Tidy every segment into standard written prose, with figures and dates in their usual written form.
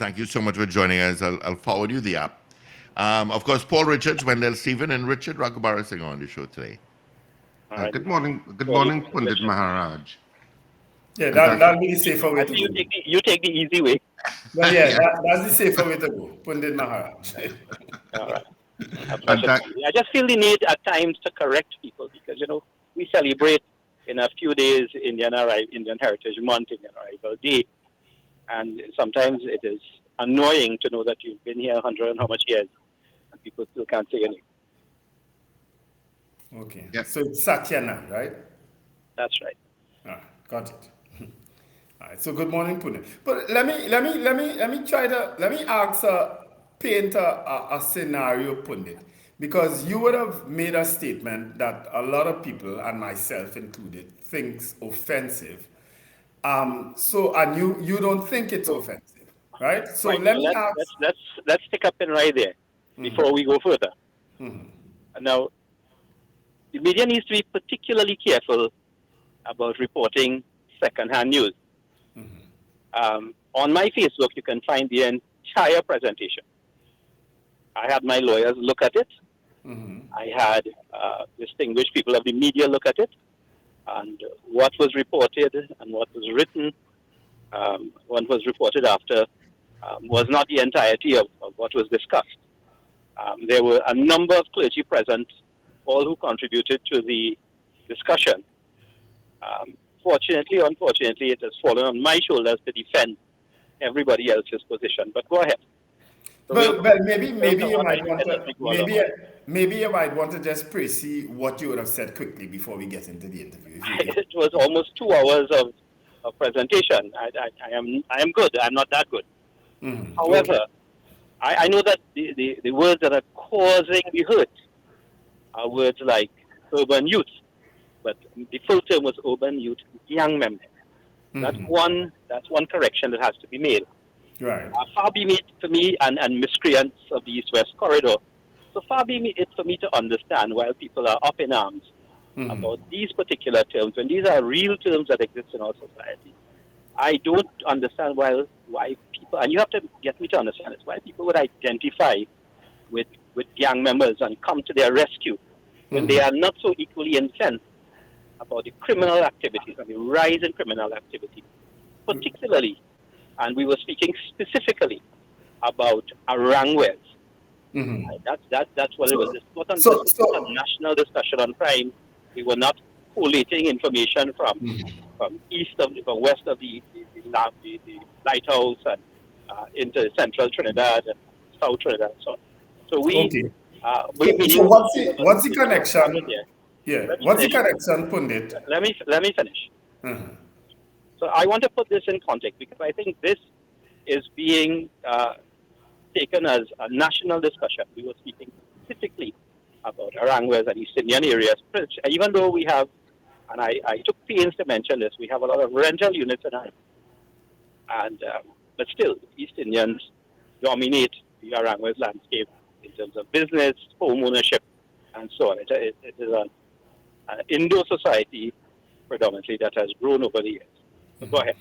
Thank you so much for joining us. I'll forward you the app. Of course, Paul Richards, Wendell Stephen, and Richard Raghubar Singh on the show today. All right. Good Call you morning, Mr. Pundit Richard. Maharaj. Yeah, And thank that'll be the safer way I to think go. you take the easy way. But yeah, yeah, that's the safer way to go. Pundit Maharaj. All right. A and pleasure. thank, I just feel the need at times to correct people because we celebrate in a few days Indian Heritage Month, Indian Arrival Day, and sometimes it is annoying to know that you've been here 100 and how much years, and people still can't say your name. Okay. yeah. So it's Satyanand, right? That's right. Got it. All right. So good morning, Pune. But let me ask, paint a scenario, Pundit, because you would have made a statement that a lot of people, and myself included, thinks offensive. And you don't think it's offensive, right? So Right. let So me ask. let's take up and right there before we go further. Now, the media needs to be particularly careful about reporting second-hand news. On my Facebook, you can find the entire presentation. I had my lawyers look at it. I had distinguished people of the media look at it. And what was reported and what was written, what was reported after, was not the entirety of what was discussed. There were a number of clergy present, all who contributed to the discussion. Fortunately, unfortunately, it has fallen on my shoulders to defend everybody else's position. But go ahead. So Well, maybe you might want as to we go along. maybe you might want to just pre-see what you would have said quickly before we get into the interview. It was almost 2 hours of presentation. I am good. I'm not that good. However, Okay. I know that the words that are causing the hurt are words like urban youth, but the full term was urban youth young members. That's one correction that has to be made. Right. Far be it for me and miscreants of the East-West corridor. So far be it for me to understand while people are up in arms about these particular terms, when these are real terms that exist in our society. I don't understand why people, and you have to get me to understand this, why people would identify with gang members and come to their rescue when they are not so equally incensed about the criminal activities and the rise in criminal activity, particularly, and we were speaking specifically about Arangwes. That's what it was. This was not a national discussion on crime. We were not collating information from from west of the lighthouse and into central Trinidad and south Trinidad and so on. So Okay. we So what's the connection? Yeah. Let me What's the finish. connection, Pundit? Let me finish. So I want to put this in context because I think this is being taken as a national discussion. We were speaking specifically about Arangwes and East Indian areas, even though we have, and I took pains to mention this, we have a lot of rental units in Arangwes. And but still, East Indians dominate the Arangwes landscape in terms of business, home ownership, and so on. It is an Indo society predominantly that has grown over the years. So go ahead.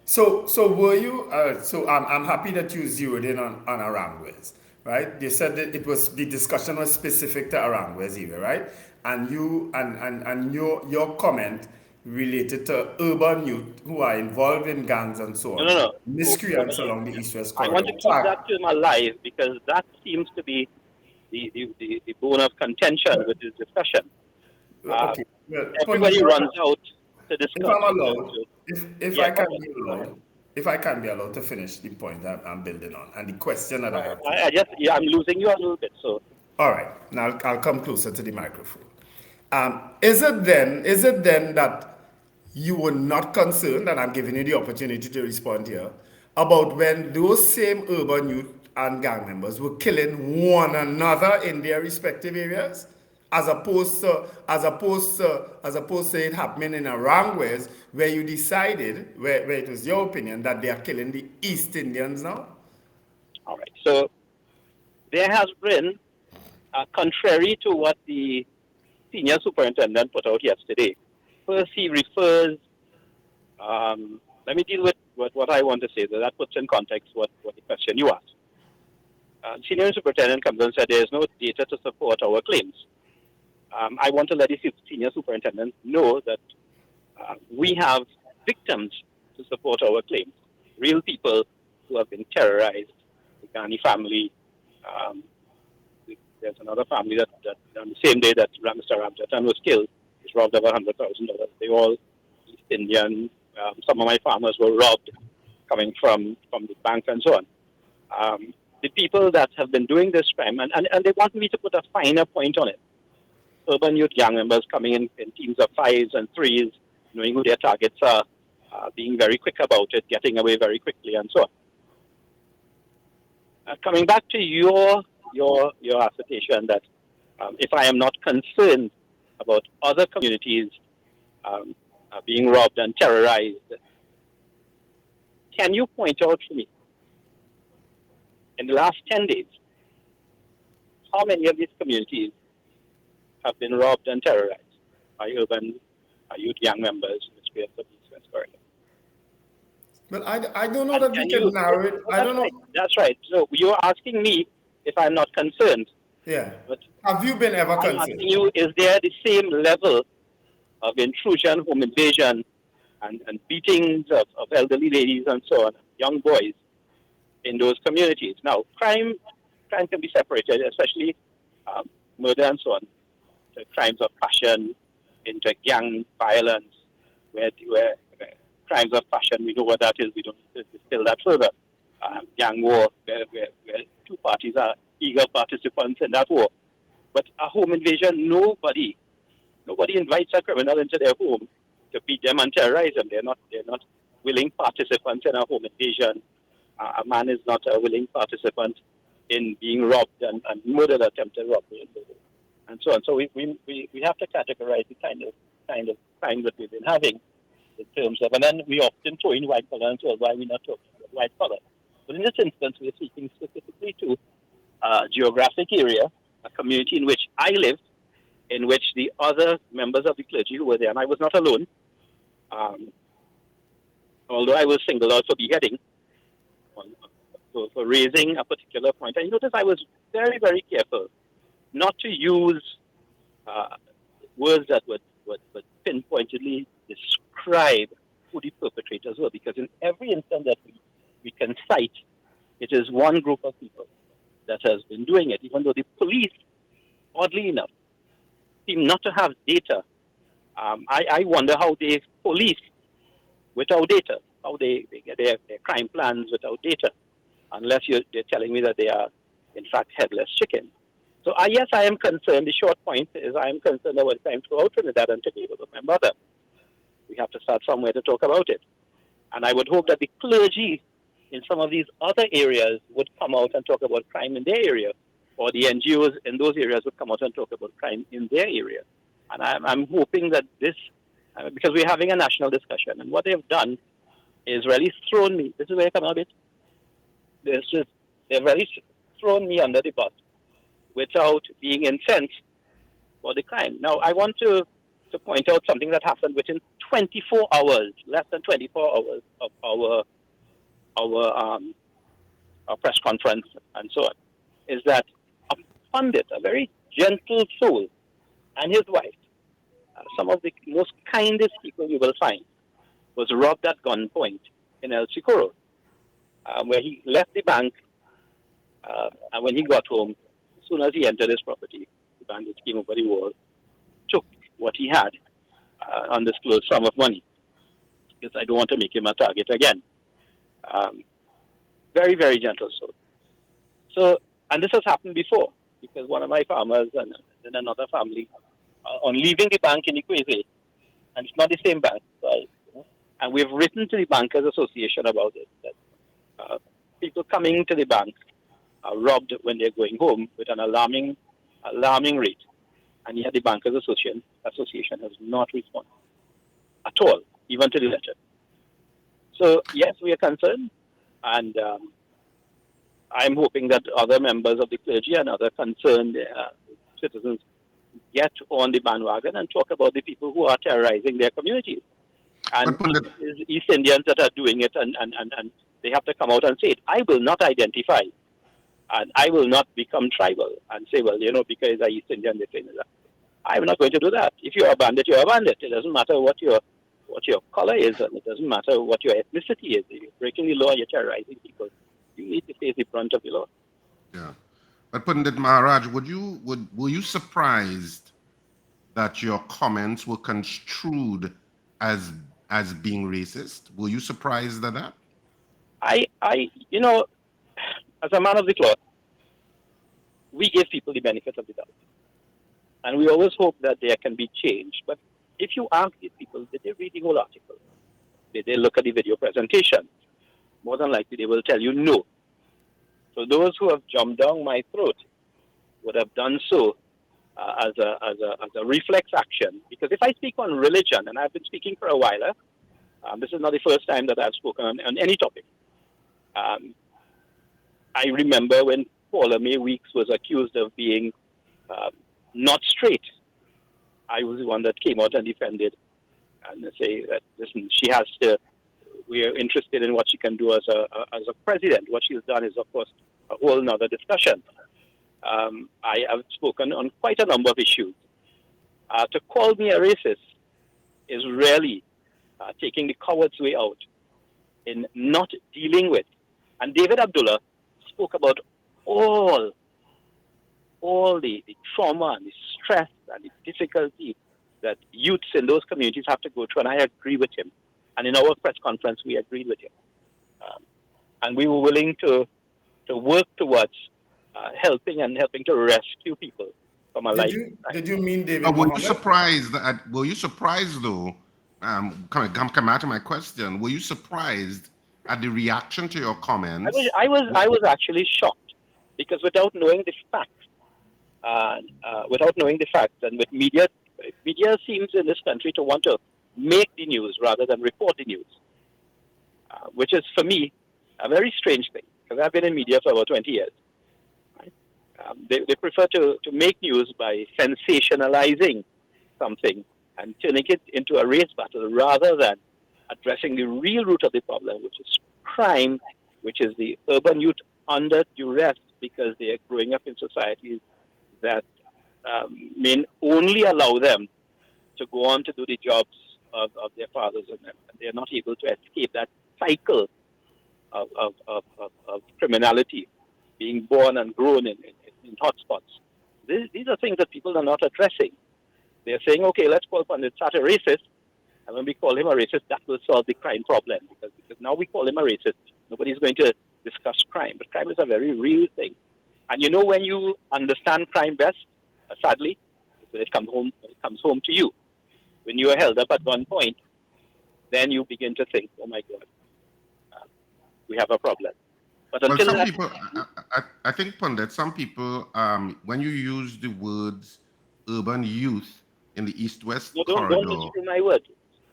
So were you? So I'm happy that you zeroed in on Arangwes, right? They said that the discussion was specific to Arangwes area, right? And you and your comment related to urban youth who are involved in gangs and so on. No. Miscreants along the East-West I corridor. want to keep that term alive because that seems to be the bone of contention with this discussion. Okay. Well, Everybody runs out to discuss. if I'm allowed, if Yeah, I can go be ahead. allowed, if I can be allowed to finish the point that I'm building on and the question that I have. I'm losing you a little bit. So All right, now I'll come closer to the microphone. Is it then that you were not concerned, and I'm giving you the opportunity to respond here, about when those same urban youth and gang members were killing one another in their respective areas, as opposed to it happening in Arangwes, where you decided, where it was your opinion that they are killing the East Indians now? all right. So there has been, contrary to what the senior superintendent put out yesterday. First, he refers. Let me deal with what I want to say is that puts in context what the question you asked. Senior superintendent comes and said there is no data to support our claims. I want to let the senior superintendent know that we have victims to support our claims, real people who have been terrorized. The Ghani family, there's another family that on the same day that Mr. Ramjatan was killed, was robbed of $100,000. They all East Indian. Some of my farmers were robbed coming from the bank and so on. The people that have been doing this crime, and they want me to put a finer point on it. Urban youth gang members coming in teams of 5s and 3s, knowing who their targets are, being very quick about it, getting away very quickly, and so on. Coming back to your assertion that if I am not concerned about other communities being robbed and terrorized, can you point out to me in the last 10 days how many of these communities have been robbed and terrorized by urban youth gang members in the streets of East West Corridor? But I don't know that we can narrow it. I don't know. Right. That's right. So you're asking me if I'm not concerned. Yeah. But have you been ever concerned? I'm asking you, is there the same level of intrusion, home invasion, and beatings of elderly ladies and so on, young boys in those communities? Now, crime can be separated, especially murder and so on, the crimes of passion into gang violence, where crimes of passion, we know what that is, we don't need to distill that further. Gang war, where two parties are eager participants in that war. But a home invasion, nobody invites a criminal into their home to beat them and terrorize them. They're not willing participants in a home invasion. A man is not a willing participant in being robbed and murdered, attempted robbery, and so on. So we have to categorize the kind of crime that we've been having in terms of, and then we often throw in white collar and so on. Why we're not talking about white collar? But in this instance, we're speaking specifically to a geographic area, a community in which I live, in which the other members of the clergy who were there, and I was not alone, although I was singled out for beheading, for raising a particular point. And you notice I was very, very careful not to use words that would pinpointedly describe who the perpetrators were, because in every instance that we can cite, it is one group of people that has been doing it, even though the police, oddly enough, seem not to have data. I wonder how they police without data, how they get their crime plans without data, unless they're telling me that they are, in fact, headless chickens. So yes, I am concerned. The short point is I am concerned about crime throughout Trinidad and Tobago with my mother. We have to start somewhere to talk about it. And I would hope that the clergy in some of these other areas would come out and talk about crime in their area, or the NGOs in those areas would come out and talk about crime in their area. And I'm hoping that this, because we're having a national discussion, and what they've done is really thrown me, this is where I come out of it, they've really thrown me under the bus without being incensed for the crime. Now, I want to point out something that happened within 24 hours, less than 24 hours of our press conference and so on, is that a pundit, a very gentle soul, and his wife, some of the most kindest people you will find, was robbed at gunpoint in El Socorro, where he left the bank, and when he got home, as soon as he entered his property, the bandits came over the wall, took what he had, undisclosed sum of money, because I don't want to make him a target again. Very, very gentle soul. So, and this has happened before, because one of my farmers and then another family, on leaving the bank in Ikwese, and it's not the same bank, and we've written to the Bankers Association about it, that people coming to the bank are robbed when they're going home with an alarming rate, and yet the Bankers Association has not responded at all, even to the letter. So yes, we are concerned, and I'm hoping that other members of the clergy and other concerned citizens get on the bandwagon and talk about the people who are terrorizing their communities. And But Pundit, it is East Indians that are doing it, and they have to come out and say it. I will not identify, and I will not become tribal and say, well, because I'm East Indian, they say that. I'm not going to do that. If you're a bandit, you're a bandit. It doesn't matter what your color is, and it doesn't matter what your ethnicity is. If you're breaking the law, you're terrorizing people. You need to face the brunt of the law. yeah. But Pundit Maharaj, were you surprised that your comments were construed as as being racist? Were you surprised at that? I, as a man of the cloth, we give people the benefit of the doubt. And we always hope that there can be change. But if you ask these people, did they read the whole article? Did they look at the video presentation? More than likely, they will tell you no. So those who have jumped down my throat would have done so as a reflex action. Because if I speak on religion, and I've been speaking for a while, this is not the first time that I've spoken on any topic. I remember when Paula May Weeks was accused of being not straight. I was the one that came out and defended and say that, listen, she has to. We are interested in what she can do as a president. What she's done is, of course, a whole other discussion. I have spoken on quite a number of issues. To call me a racist is really taking the coward's way out in not dealing with. And David Abdullah spoke about all the trauma and the stress and the difficulty that youths in those communities have to go through, and I agree with him. And in our press conference, we agreed with him. And we were willing to work towards helping to rescue people from a life. Did you mean David Were you Muhammad? surprised were you surprised though? Come out to my question. Were you surprised at the reaction to your comments? I was actually shocked because without knowing the facts, and with media seems in this country to want to make the news rather than report the news, which is for me a very strange thing because I've been in media for about 20 years. Right? They prefer to make news by sensationalizing something and turning it into a race battle rather than addressing the real root of the problem, which is crime, which is the urban youth under duress because they are growing up in societies that may only allow them to go on to do the jobs of their fathers and them. And they are not able to escape that cycle of criminality, being born and grown in hotspots. These are things that people are not addressing. They're saying, okay, let's call Pundit Sat a racist, and when we call him a racist, that will solve the crime problem. Because now we call him a racist, nobody's going to discuss crime. But crime is a very real thing. And when you understand crime best, sadly, when it comes home to you. When you are held up at one point, then you begin to think, oh my God, we have a problem. But until some that, people, I think, Pundit, some people, when you use the words urban youth in the East-West corridor. Don't misuse my word.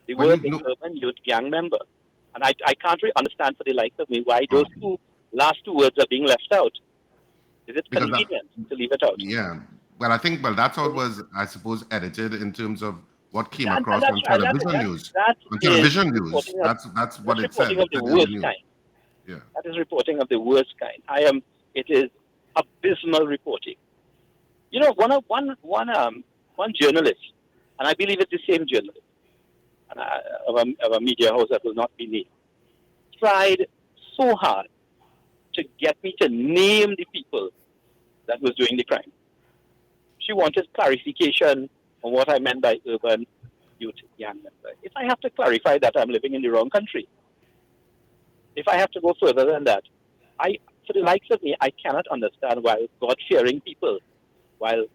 The word is urban youth gang member. And I can't really understand for the likes of me why those last two words are being left out. Is it convenient to leave it out? Yeah. Well, that's how it was, I suppose, edited in terms of what came across on television news. On television news, that's what it said. Reporting of the worst kind. Yeah. That is reporting of the worst kind. It is abysmal reporting. One journalist, and I believe it's the same journalist, of a media house that will not be named, tried so hard to get me to name the people that was doing the crime. She wanted clarification on what I meant by urban youth gang member. If I have to clarify that, I'm living in the wrong country. If I have to go further than that, for the likes of me, I cannot understand why God-fearing people, why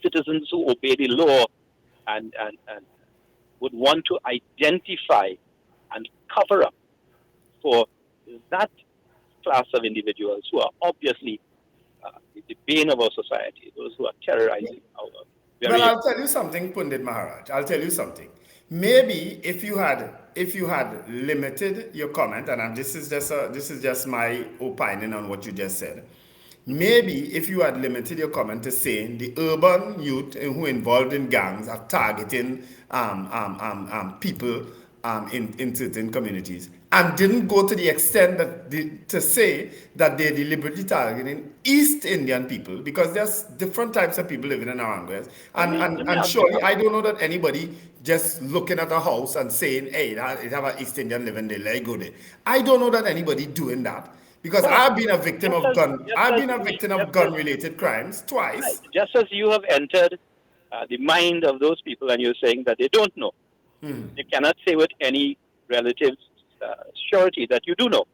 citizens who obey the law and would want to identify and cover up for that class of individuals who are obviously the bane of our society, those who are terrorizing our very... Well, I'll tell you something, Pundit Maharaj. I'll tell you something. Maybe if you had limited your comment, and this is just my opinion on what you just said, maybe if you had limited your comment to saying the urban youth who involved in gangs are targeting people in certain communities and didn't go to the extent that to say that they're deliberately targeting East Indian people, because there's different types of people living in Aranguez. And surely I don't know that anybody just looking at a house and saying, hey, it have an East Indian living there, let it go there. I don't know that anybody doing that. Because Well, I've been a victim of just as gun-related crimes twice. just as you have entered the mind of those people and you're saying that they don't know. You cannot say with any relative surety that you do know.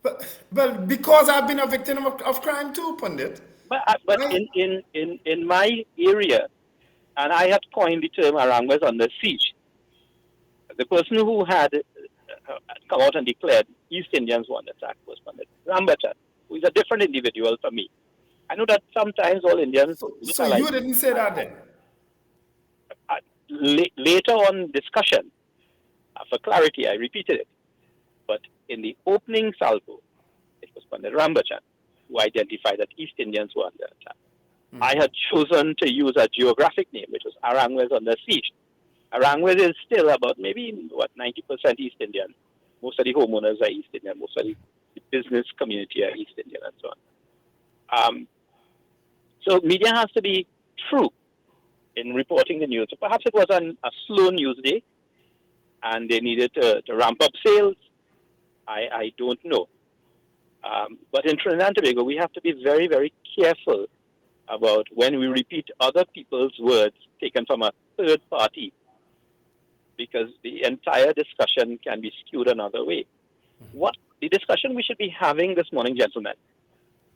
But because I've been a victim of crime too, Pundit. But in my area, and I had coined the term Aranguez under siege. The person who had come out and declared East Indians won the attack was Pundit Rambachan, who is a different individual from me. I know that sometimes all Indians look So alike. you didn't say that then? Later on discussion, for clarity, I repeated it. But in the opening salvo, it was Pandit Rambachan who identified that East Indians were under attack. I had chosen to use a geographic name, which was Aranguez under siege. Aranguez is still about maybe, 90% East Indian. Most of the homeowners are East Indian. Most of the business community are East Indian and so on. So media has to be true in reporting the news. So perhaps it was a slow news day and they needed to ramp up sales. I don't know. But in Trinidad and Tobago, we have to be very, very careful about when we repeat other people's words taken from a third party, because the entire discussion can be skewed another way. What the discussion we should be having this morning, gentlemen,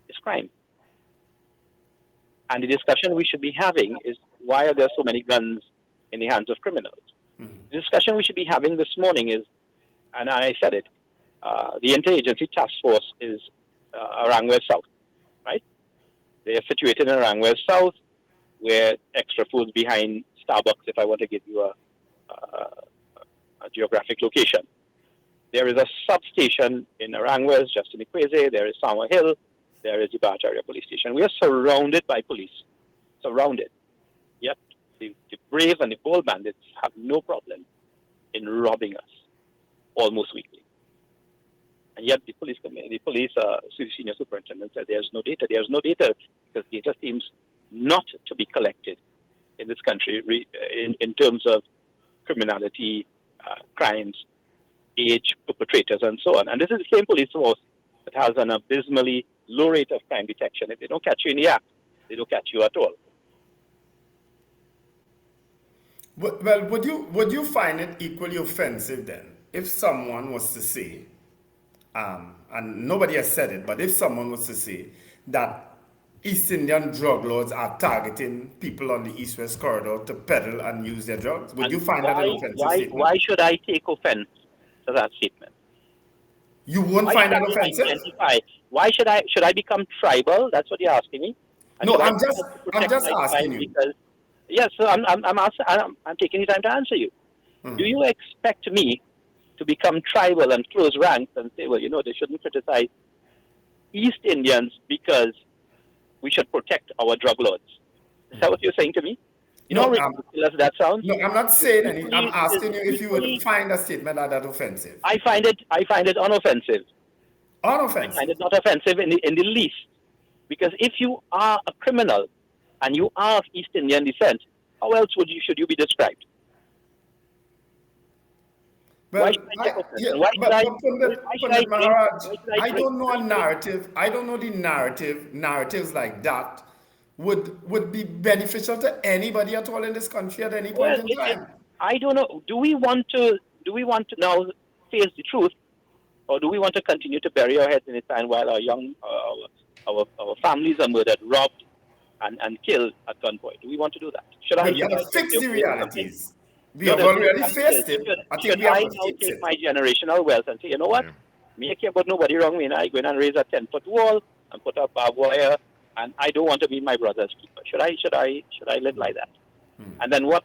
is crime. And the discussion we should be having is why are there so many guns in the hands of criminals? The discussion we should be having this morning is, and I said it, the interagency task force is Aranguez South, right? They are situated in Aranguez South, where extra foods behind Starbucks, if I want to give you a geographic location. There is a substation in Aranguez, just in Ikweze. There is Summer Hill. There is the Barch Area Police Station. We are surrounded by police, surrounded. Yet the brave and the bold bandits have no problem in robbing us almost weekly. And yet the police senior superintendent said there's no data. There's no data because data seems not to be collected in this country in terms of criminality, crimes, age, perpetrators, and so on. And this is the same police force that has an abysmally low rate of crime detection. If they don't catch you in the act, they don't catch you at all. Well, would you find it equally offensive then if someone was to say, and nobody has said it, but if someone was to say that East Indian drug lords are targeting people on the East-West corridor to peddle and use their drugs, would you find that an offensive statement? Why should I take offense to that statement? You won't find that offensive? Why should I become tribal? That's what you're asking me. No, I'm just asking you. Because, yes, so I'm taking the time to answer you. Do you expect me to become tribal and close ranks and say, well, they shouldn't criticize East Indians because we should protect our drug lords? Is that what you're saying to me? How ridiculous that sounds? No, I'm not saying anything. I'm asking you if you would find a statement like that offensive. I find it unoffensive. Unoffensive? I find it not offensive in the least. Because if you are a criminal and you are of East Indian descent, how else should you be described? Well, why should I take offense? Pundit Maharaj, I don't know a narrative. I don't know the narratives like that would be beneficial to anybody at all in this country at any point in time. I don't know. Do we want to now face the truth, or do we want to continue to bury our heads in the sand while our families are murdered, robbed, and killed at gunpoint? Do we want to do that? Should I fix the realities? We have already faced it. Should I now take my generational wealth and say, you know what? Me, I care about nobody wrong me, and I go in and raise a 10-foot wall and put up barbed wire, and I don't want to be my brother's keeper. Should I live like that? And then what?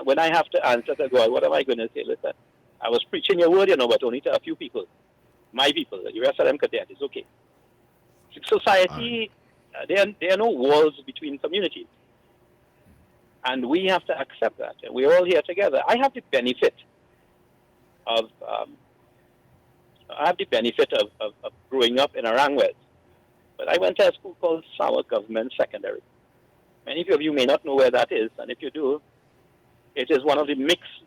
When I have to answer to God, what am I going to say? Listen, I was preaching your word, but only to a few people, my people. The rest of them could dead. It's okay. society, there are no walls between communities. And we have to accept that. And we're all here together. I have the benefit of growing up in Arangwes. But I went to a school called Sawa Government Secondary. Many of you may not know where that is, and if you do, it is one of the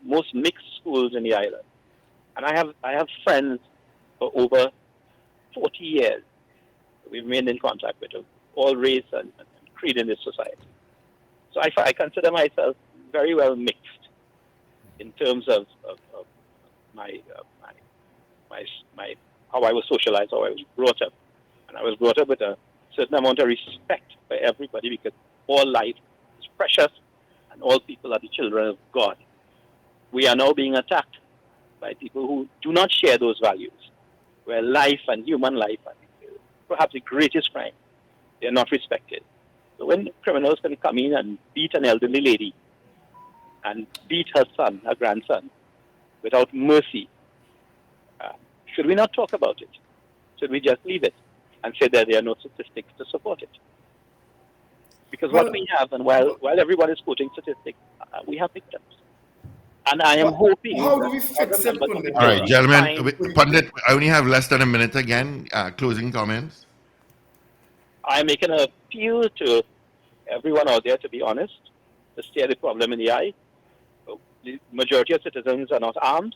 most mixed schools in the island. And I have friends for over 40 years. We've remained in contact with them, all race and creed in this society. So I consider myself very well mixed in terms of my how I was socialized, how I was brought up. And I was brought up with a certain amount of respect for everybody because all life is precious and all people are the children of God. We are now being attacked by people who do not share those values, where life and human life are perhaps the greatest crime. They are not respected. So when criminals can come in and beat an elderly lady and beat her son, her grandson, without mercy, should we not talk about it? Should we just leave it and say that there are no statistics to support it? Because what we have, and while everyone is quoting statistics, we have victims. And I am hoping... How do we fix it? All right, gentlemen, Pundit, I only have less than a minute again. Closing comments. I'm making an appeal to everyone out there to be honest, to stare the problem in the eye. The majority of citizens are not armed.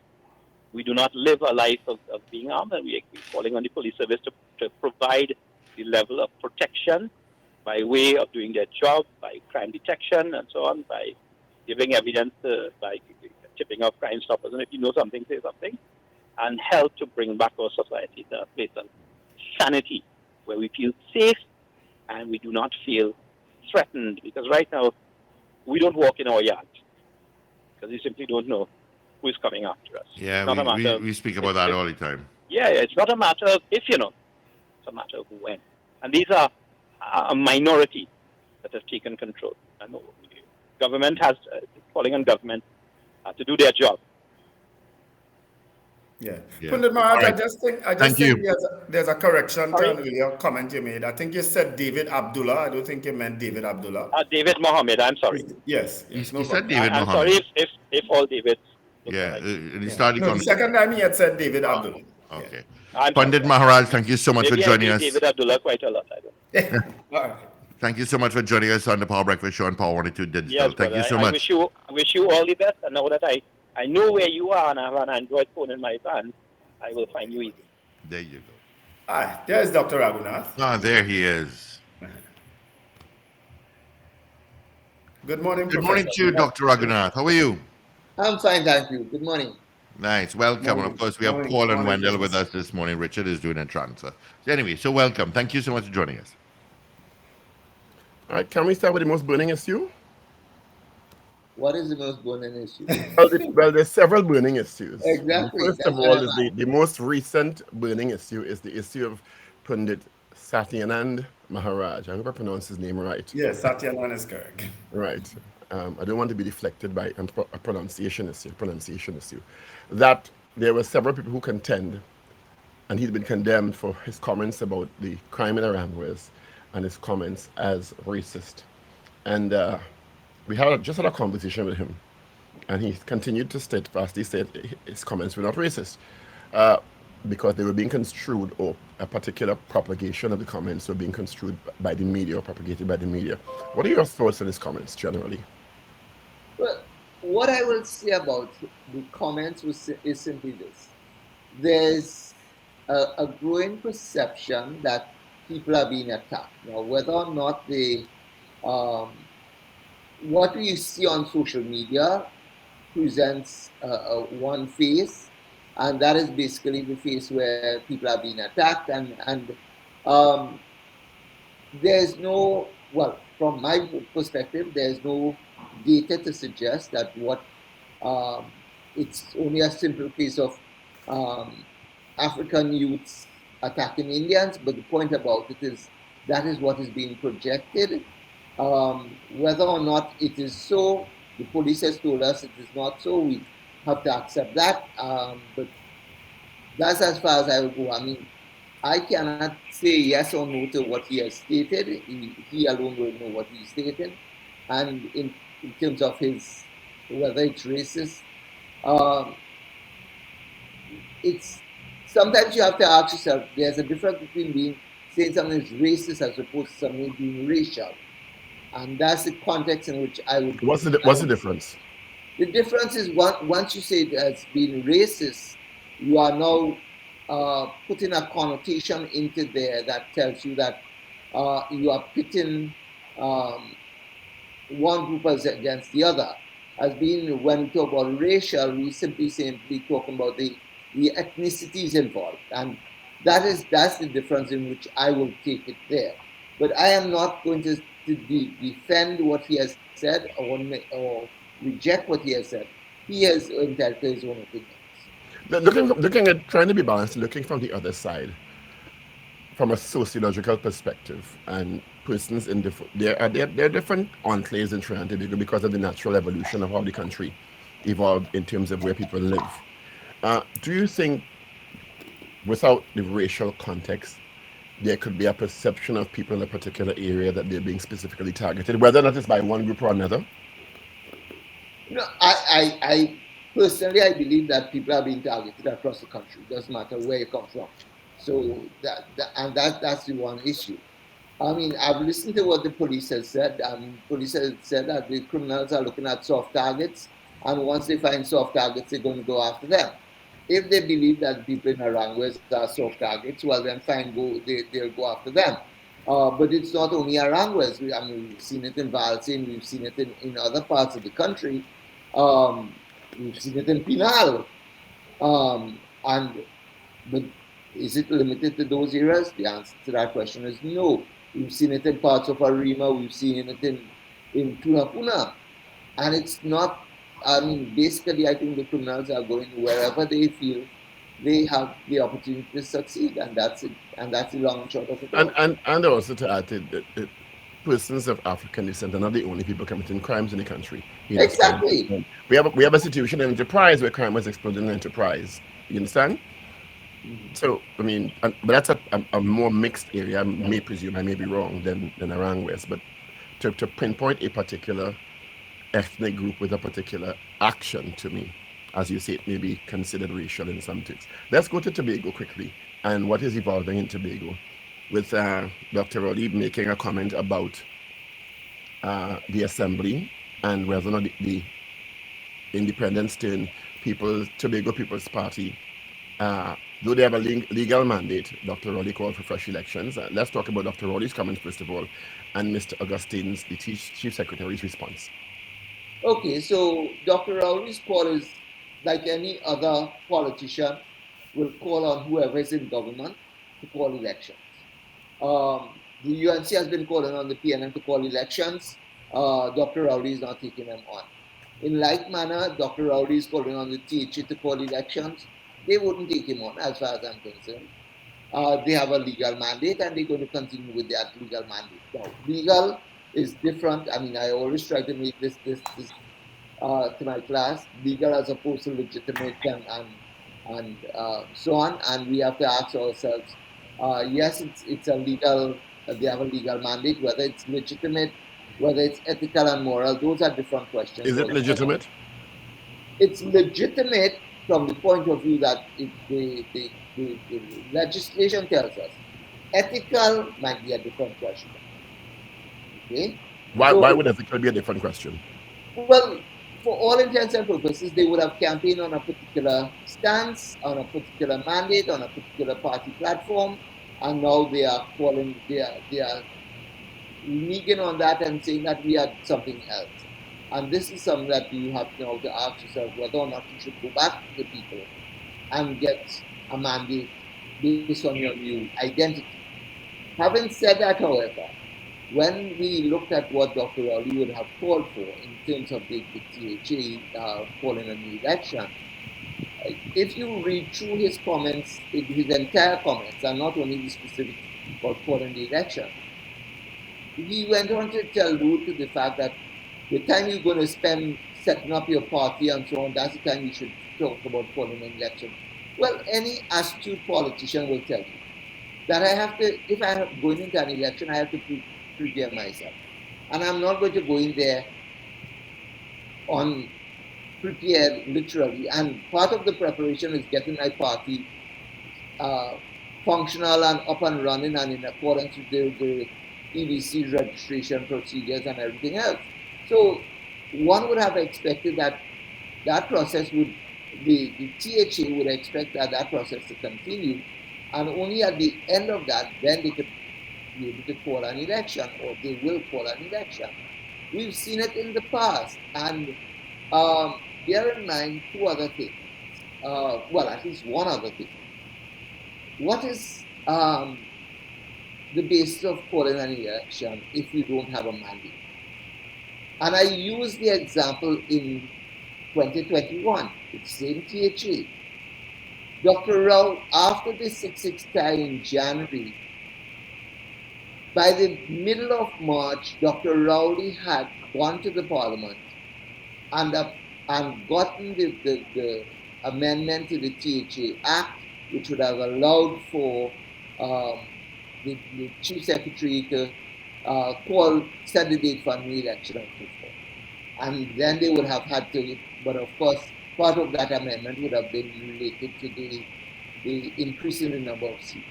We do not live a life of being armed, and we're calling on the police service to provide the level of protection by way of doing their job, by crime detection and so on, by giving evidence, by tipping off Crime Stoppers, and if you know something, say something, and help to bring back our society to a place of sanity, where we feel safe and we do not feel threatened. Because right now, we don't walk in our yards, because we simply don't know who is coming after us. Yeah, we speak about that all the time. Yeah, it's not a matter of if you know, it's a matter of when. And these are a minority that have taken control. And government has, calling on government to do their job. Yeah. Pundit Maharaj, Right. I just think there's a correction to an earlier comment you made. I think you said David Abdullah. I don't think you meant David Abdullah. David Mohammed, I'm sorry. Yes. He no said problem. David I'm Mohammed. sorry if all Davids. Yeah, and he started No, the second time he had said David Abdullah. Okay. I'm Pundit sorry. Maharaj, thank you so much for Maybe I joining beat us. David Abdullah quite a lot. I don't know. All right. Thank you so much for joining us on the Power Breakfast Show on Power 102 Digital. Yes, Thank you brother. so I much. wish you all the best. And now that I know where you are and I have an Android phone in my hand, I will find you easy. There you go. Hi, there's Dr. Ragoonath. There he is. Good morning, Good morning to you, Dr. Ragoonath. How are you? I'm fine, thank you. Good morning. Nice. Welcome. And of course, we have Morning. Paul and Morning, Wendell James. with us this morning. Richard is doing a transfer. So anyway, so welcome. Thank you so much for joining us. All right, can we start with the most burning issue? What is the most burning issue? Well, there's several burning issues. Exactly. First That's of what all, I'm is the most recent burning issue is the issue of Pundit Satyanand Maharaj. I hope I pronounced his name right. Yes, Satyanand is correct. Right. I don't want to be deflected by a pronunciation issue. That there were several people who contend, and he'd been condemned for his comments about the crime in Arangwes and his comments as racist. And we just had a conversation with him, and he continued to steadfastly say his comments were not racist because they were being construed, or a particular propagation of the comments were being construed by the media or propagated by the media. What are your thoughts on his comments generally? Well, what I will say about the comments is simply this. There's a growing perception that people are being attacked. Now, whether or not they, what we see on social media presents one face, and that is basically the face where people are being attacked, and there's no, well, from my perspective, there's no data to suggest that it's only a simple case of African youths attacking Indians, but the point about it is that is what is being projected. Whether or not it is so, the police has told us it is not so. We have to accept that, but that's as far as I will go. I mean, I cannot say yes or no to what he has stated. He alone will know what he stated. And in terms of his, whether it's racist, um, it's sometimes you have to ask yourself, there's a difference between saying something is racist as opposed to something being racial. And that's the context in which What's the difference? the difference is once you say it as being racist, you are now putting a connotation into there that tells you that you are pitting um, one group as against the other. As being when we talk about racial, we simply talking about the ethnicities involved, and that's the difference in which I will take it there. But I am not going to defend what he has said or reject what he has said. He has entitled to his own opinions. Looking at trying to be balanced, looking from the other side, from a sociological perspective, and persons in there are different enclaves in Trinidad and Tobago because of the natural evolution of how the country evolved in terms of where people live. Do you think, without the racial context, there could be a perception of people in a particular area that they're being specifically targeted, whether or not it's by one group or another? No, I personally I believe that people are being targeted across the country. It doesn't matter where you come from. So that's the one issue. I mean, I've listened to what the police has said. Police has said that the criminals are looking at soft targets, and once they find soft targets, they're going to go after them. If they believe that people in Aranguez are soft targets, well, then fine, they'll go after them. But it's not only Aranguez. I mean, we've seen it in Valsin, we've seen it in other parts of the country. Um, we've seen it in Pinal. And but is it limited to those areas? The answer to that question is no. We've seen it in parts of Arima, we've seen it in Tunapuna. And it's not, I mean, basically, I think the criminals are going wherever they feel they have the opportunity to succeed, and that's it. And that's the long and short of it all. And also to add that persons of African descent are not the only people committing crimes in the country. You understand? Exactly. We have a situation in enterprise where crime was exploded in enterprise. You understand? So I mean, but that's a more mixed area. I may presume I may be wrong than Aranguez, but to pinpoint a particular ethnic group with a particular action, to me, as you say, it may be considered racial in some things. Let's go to Tobago quickly and what is evolving in Tobago, with Dr. Rowley making a comment about the assembly and whether or not the independence turn Tobago People's Party, though they have a legal mandate, Dr. Rowley called for fresh elections. Let's talk about Dr. Rowley's comment first of all, and Mr. Augustine's, the Chief Secretary's response. Okay, so Dr. Rowley's call is like any other politician will call on whoever is in government to call elections. The UNC has been calling on the PNM to call elections. Dr. Rowley is not taking them on. In like manner, Dr. Rowley is calling on the THA to call elections. They wouldn't take him on, as far as I'm concerned. They have a legal mandate, and they're going to continue with that legal mandate. Now, legal is different. I mean, I always try to make this to my class, legal as opposed to legitimate and so on. And we have to ask ourselves, yes, it's a legal, they have a legal mandate, whether it's legitimate, whether it's ethical and moral, those are different questions. Is it legitimate? It's legitimate from the point of view that the legislation tells us. Ethical might be a different question. Okay? Why would ethical be a different question? Well, for all intents and purposes, they would have campaigned on a particular stance, on a particular mandate, on a particular party platform, and now they are reneging on that and saying that we are something else. And this is something that you have now to ask yourself whether or not you should go back to the people and get a mandate based on your new identity. Having said that, however, when we looked at what Dr. Rowley would have called for in terms of the THA calling an election, if you read through his comments, his entire comments, and not only the specific about calling the election, he went on to allude to the fact that the time you're going to spend setting up your party and so on, that's the time you should talk about calling an election. Well, any astute politician will tell you that I have to, if I am going into an election, I have to prepare myself. And I'm not going to go in there prepared literally. And part of the preparation is getting my party functional and up and running and in accordance with the EDC registration procedures and everything else. So one would have expected that that process would, the THA would expect that process to continue, and only at the end of that, then they could be able to call an election, or they will call an election. We've seen it in the past, and bear in mind two other things. Well, at least one other thing. What is the basis of calling an election if you don't have a mandate? And I use the example in 2021, it's same THA. Dr. Rao, after the 6-6 tie in January, by the middle of March, Dr. Rowley had gone to the Parliament and gotten the amendment to the THA Act, which would have allowed for the Chief Secretary to set the date for a new election and so forth. And then they would have had to, but of course, part of that amendment would have been related to the increase in the number of seats.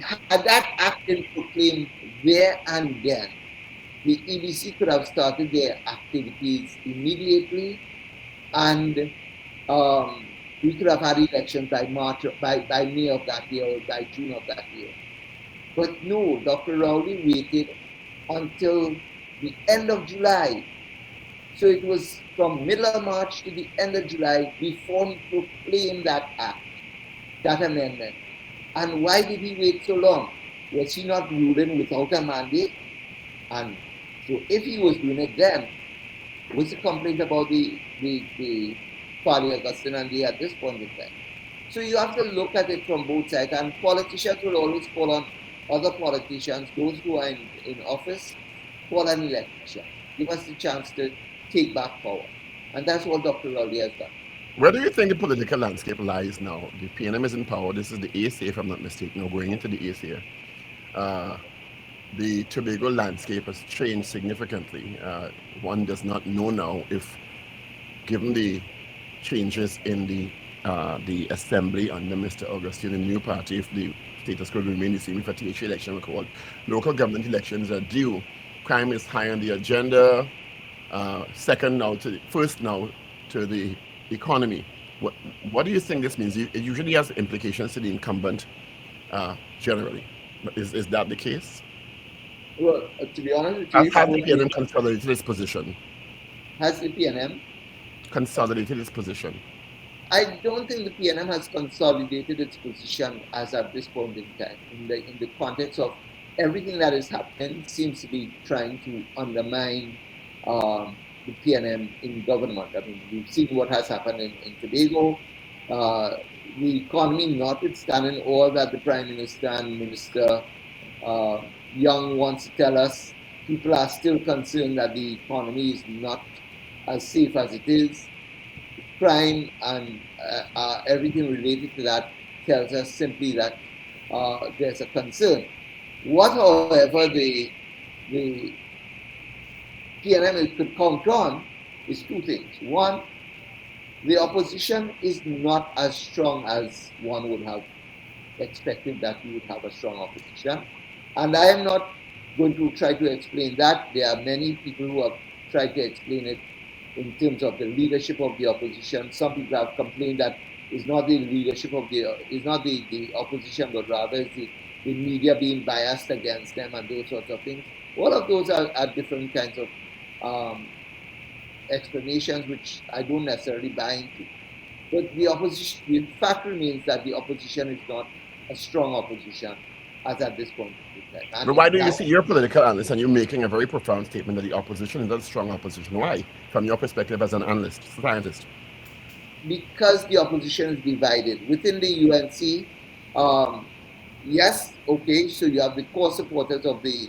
Had that act been proclaimed there and then, the EDC could have started their activities immediately, and we could have had elections by May of that year or by June of that year. But no, Dr. Rowley waited until the end of July. So it was from middle of March to the end of July before he proclaimed that act, that amendment. And why did he wait so long? Was he not ruling without a mandate? And so if he was doing it then, what's the complaint about the Paddy Augustine and at this point in time? So you have to look at it from both sides, and politicians will always call on other politicians, those who are in office, call an election. Give us the chance to take back power. And that's what Dr. Rowley has done. Where do you think the political landscape lies now? The PNM is in power. This is the ACA, if I'm not mistaken, or going into the ACA. The Tobago landscape has changed significantly. One does not know now if, given the changes in the assembly under Mr. Augustine, the new party, if the status quo remain the same, if a THA election recalled, local government elections are due. Crime is high on the agenda. First now to the economy. What do you think this means? It usually has implications to the incumbent generally. Is that the case? Well, to be honest with you, has the PNM consolidated its position? Has the PNM consolidated its position? I don't think the PNM has consolidated its position as at this point in time. In the context of everything that is happening, seems to be trying to undermine the PNM in government. I mean, we've seen what has happened in Tobago. The economy, notwithstanding all that the Prime Minister and Minister Young wants to tell us, people are still concerned that the economy is not as safe as it is. Crime and everything related to that tells us simply that there's a concern. What, however, the PNM could count on is two things. One, the opposition is not as strong as one would have expected that we would have a strong opposition. And I am not going to try to explain that. There are many people who have tried to explain it in terms of the leadership of the opposition. Some people have complained that it's not the leadership of it's not the opposition, but rather it's the media being biased against them and those sorts of things. All of those are different kinds of explanations which I don't necessarily buy into. But the fact remains that the opposition is not a strong opposition as at this point in time. But why do you see your political analyst and you're making a very profound statement that the opposition is not a strong opposition? Why? From your perspective as an analyst, scientist? Because the opposition is divided. Within the UNC, yes, okay, so you have the core supporters of the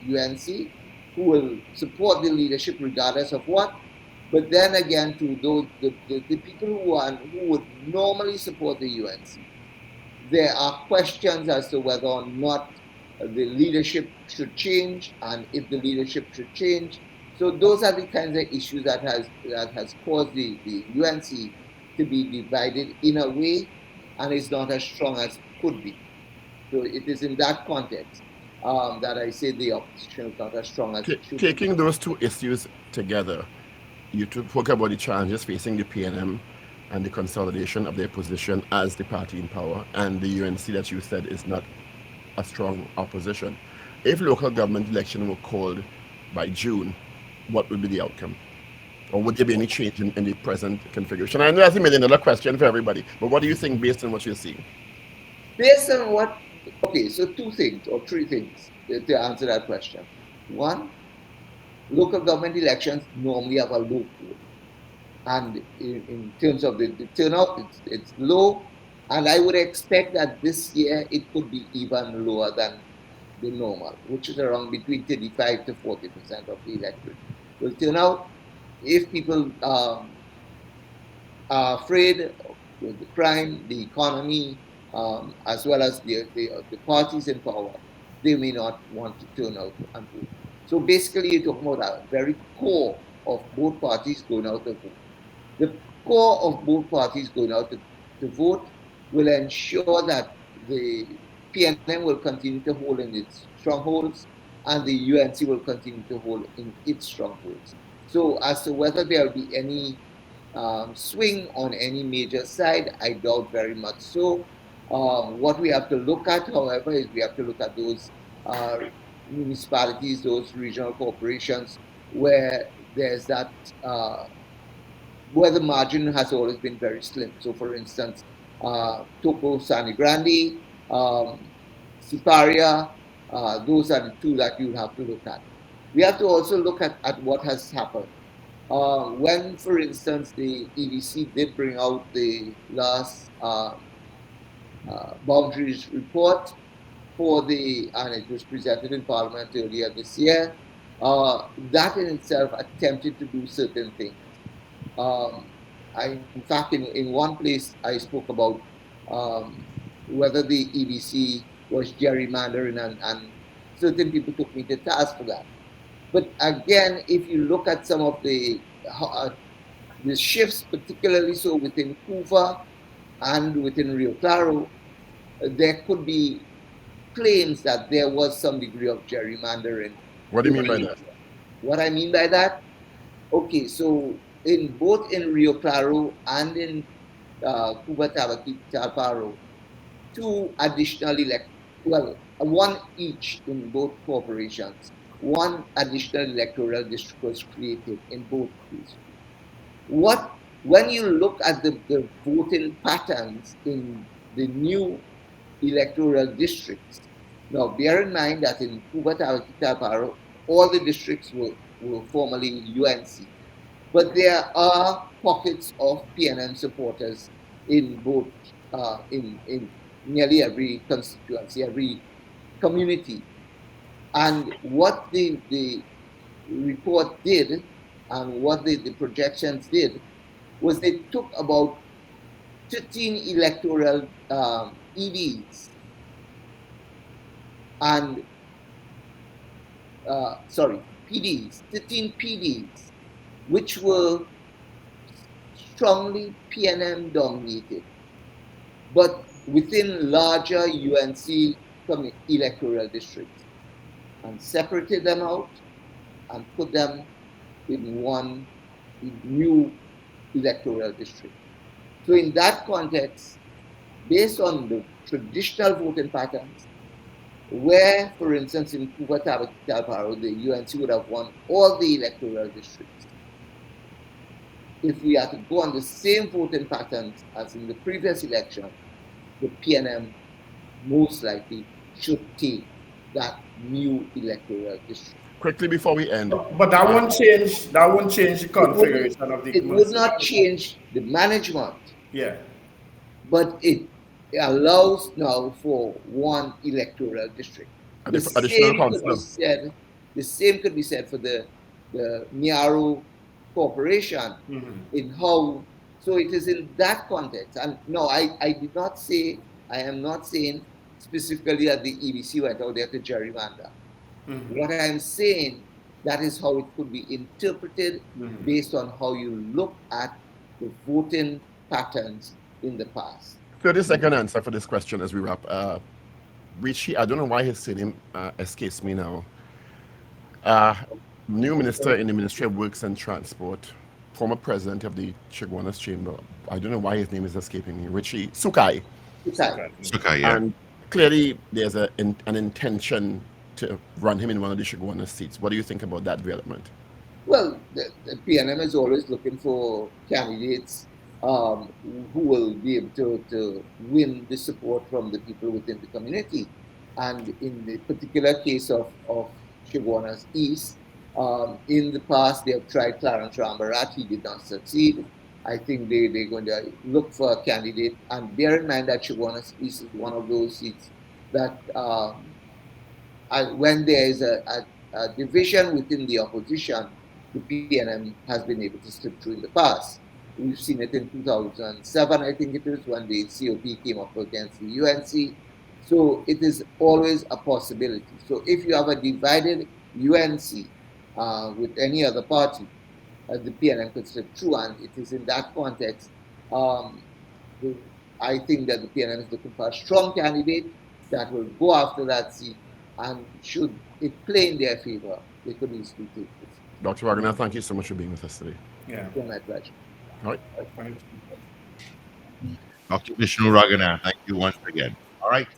UNC who will support the leadership regardless of what. But then again, to those the people who would normally support the UNC, there are questions as to whether or not the leadership should change, and if the leadership should change. So those are the kinds of issues that has caused the UNC to be divided in a way, and is not as strong as could be. So it is in that context that I say the opposition is not as strong as it should be. Taking those two issues together, you spoke about the challenges facing the PNM and the consolidation of their position as the party in power, and the UNC that you said is not a strong opposition. If local government election were called by June, what would be the outcome? Or would there be any change in the present configuration? I know that's a $1 million question for everybody, but what do you think based on what you're seeing? Based on what, okay, so two things or three things to answer that question. One, local government elections normally have a low pool. And in terms of the turnout, it's low. And I would expect that this year it could be even lower than the normal, which is around between 35 to 40% of the electorate will turn out. If people are afraid with the crime, the economy, as well as the parties in power, they may not want to turn out and vote. So basically, you're talking about a very core of both parties going out to vote. The core of both parties going out to vote will ensure that the PNM will continue to hold in its strongholds, and the UNC will continue to hold in its strongholds. So as to whether there will be any swing on any major side, I doubt very much so. What we have to look at, however, is we have to look at those municipalities, those regional corporations, where there's that, where the margin has always been very slim. So for instance, Toco, Sani Grande, Siparia, those are the two that you have to look at. We have to also look at what has happened. When, for instance, the EDC did bring out the last boundaries report and it was presented in Parliament earlier this year, that in itself attempted to do certain things. In fact, in one place, I spoke about whether the EDC was gerrymandering, and certain people took me to task for that. But again, if you look at some of the shifts, particularly so within Cuba and within Rio Claro, there could be claims that there was some degree of gerrymandering. What do you mean by that? What I mean by that? Okay, so both in Rio Claro and in Cuba Talparo, two additional one each in both corporations. One additional electoral district was created in both cases. When you look at the voting patterns in the new electoral districts, now bear in mind that in Cuba Talparo, all the districts were formerly UNC. But there are pockets of PNM supporters in both, in nearly every constituency, every community. And what the report did, and what the projections did, was they took about 13 electoral EDs and, PDs, 13 PDs, which were strongly PNM dominated, but within larger UNC electoral districts, and separated them out and put them in one new electoral district. So in that context, based on the traditional voting patterns, where, for instance, in Cuba Talparo, the UNC would have won all the electoral districts. If we are to go on the same voting patterns as in the previous election, the PNM most likely should take that new electoral district. Quickly before we end. But that won't change. That won't change the configuration of the. It would not change the management. Yeah. But it allows now for one electoral district. The same could be said for the Miaro Corporation in how. So it is in that context. And no, I did not say I am not saying specifically that the EBC went out there to gerrymander. What I'm saying, that is how it could be interpreted based on how you look at the voting patterns in the past. 30-second answer for this question as we wrap. Richie, I don't know why his name escapes me now. New minister in the Ministry of Works and Transport, former president of the Chaguanas Chamber. I don't know why his name is escaping me. Richie Sukai. Sukai, yeah. And clearly there's an intention to run him in one of the Chaguanas seats. What do you think about that development? Well, the PNM is always looking for candidates who will be able to win the support from the people within the community. And in the particular case of Chaguanas East, in the past they have tried Clarence Rambarat, he did not succeed. I think they're going to look for a candidate, and bear in mind that Chaguanas East is one of those seats that when there is a division within the opposition, the PNM has been able to slip through in the past. We've seen it in 2007, I think it was, when the COP came up against the UNC. So it is always a possibility. So if you have a divided UNC with any other party, the PNM could slip through, and it is in that context, I think that the PNM is looking for a strong candidate that will go after that seat, and should it play in their favor, they could easily take it. Dr. Ragoonath, thank you so much for being with us today. Yeah. It's my pleasure. All right. Dr. Bishnu Ragoonath, thank you once again. All right.